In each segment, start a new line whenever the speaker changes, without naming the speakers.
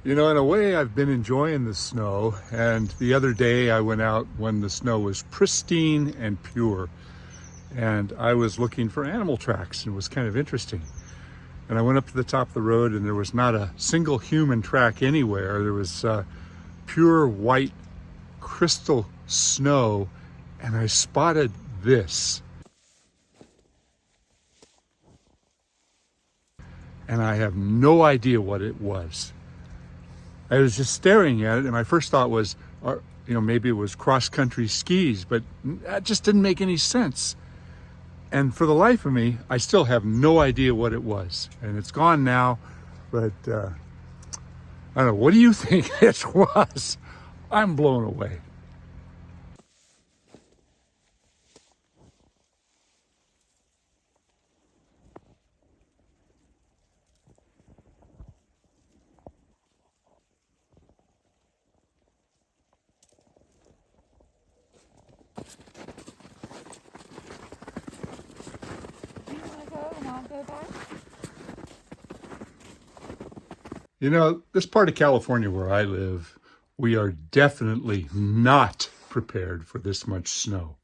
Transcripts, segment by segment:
You know, in a way, I've been enjoying the snow. And the other day, I went out when the snow was pristine and pure. And I was looking for animal tracks. And it was kind of interesting. And I went up to the top of the road, and there was not a single human track anywhere. There was pure white crystal snow. And I spotted this. And I have no idea what it was. I was just staring at it, and my first thought was, maybe it was cross-country skis, but that just didn't make any sense. And for the life of me, I still have no idea what it was. And it's gone now, but I don't know. What do you think it was? I'm blown away.
Do you want to go and I'll go back?
You know, this part of California where I live, we are definitely not prepared for this much snow.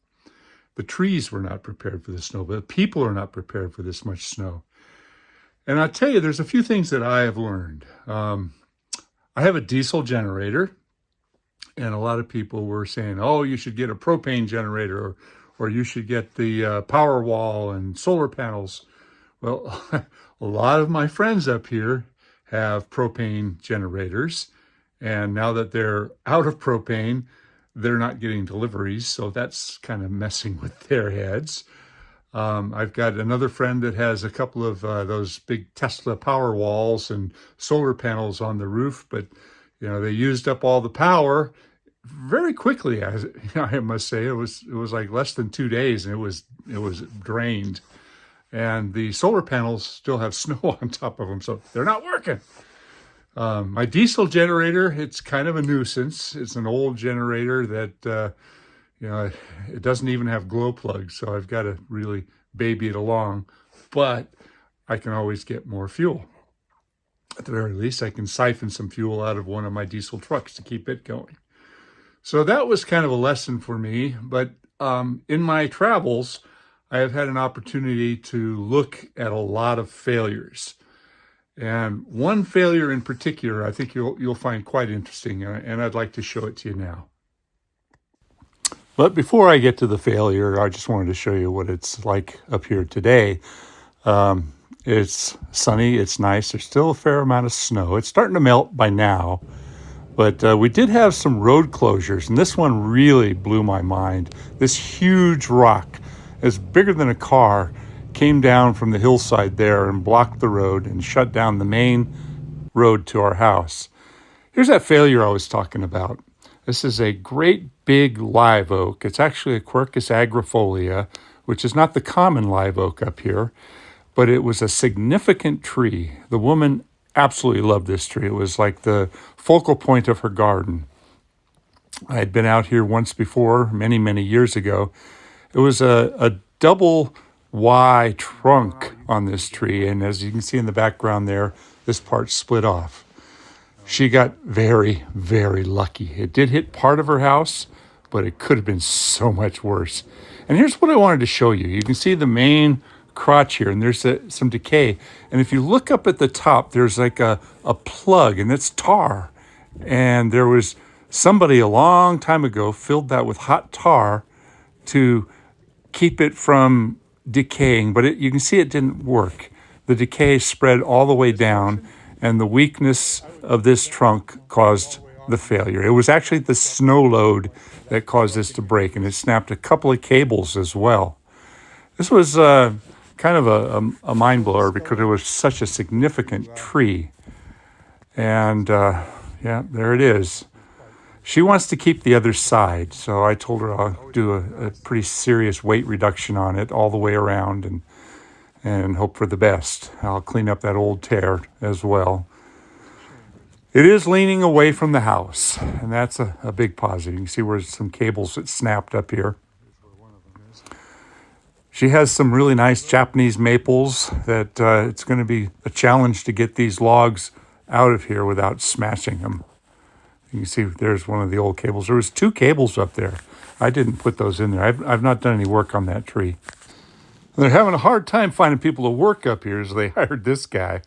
The trees were not prepared for the snow, but the people are not prepared for this much snow. And I tell you, there's a few things that I have learned. I have a diesel generator, and a lot of people were saying, oh, you should get a propane generator, or you should get the power wall and solar panels. Well, a lot of my friends up here have propane generators, and now that they're out of propane, they're not getting deliveries, so that's kind of messing with their heads. I've got another friend that has a couple of those big Tesla power walls and solar panels on the roof, but they used up all the power very quickly. I must say, it was like less than 2 days, and it was drained. And the solar panels still have snow on top of them, so they're not working. My diesel generator, it's kind of a nuisance. It's an old generator that it doesn't even have glow plugs, so I've got to really baby it along. But I can always get more fuel. At the very least, I can siphon some fuel out of one of my diesel trucks to keep it going. So that was kind of a lesson for me. But in my travels, I have had an opportunity to look at a lot of failures. And one failure in particular, I think you'll find quite interesting, and I'd like to show it to you now. But before I get to the failure, I just wanted to show you what it's like up here today. It's sunny, it's nice. There's still a fair amount of snow. It's starting to melt by now. But we did have some road closures, and this one really blew my mind. This huge rock, as bigger than a car, came down from the hillside there and blocked the road and shut down the main road to our house. Here's that failure I was talking about. This is a great big live oak. It's actually a Quercus agrifolia, which is not the common live oak up here, but it was a significant tree. The woman absolutely loved this tree. It was like the focal point of her garden. I had been out here once before, many, many years ago. It was a double Y trunk on this tree, and as you can see in the background there, this part split off. She got very, very lucky. It did hit part of her house, but it could have been so much worse. And here's what I wanted to show you. You can see the main crotch here, and there's some decay. And if you look up at the top, there's like a plug, and it's tar. And there was somebody a long time ago filled that with hot tar to keep it from decaying, but you can see it didn't work. The decay spread all the way down, and the weakness of this trunk caused the failure. It was actually the snow load that caused this to break, and it snapped a couple of cables as well. This was kind of a mind blower because it was such a significant tree. And there it is. She wants to keep the other side, so I told her I'll do a pretty serious weight reduction on it all the way around and hope for the best. I'll clean up that old tear as well. It is leaning away from the house, and that's a big positive. You can see where some cables that snapped up here. She has some really nice Japanese maples that it's going to be a challenge to get these logs out of here without smashing them. You can see there's one of the old cables. There was 2 cables up there. I didn't put those in there. I've not done any work on that tree. They're having a hard time finding people to work up here, so they hired this guy.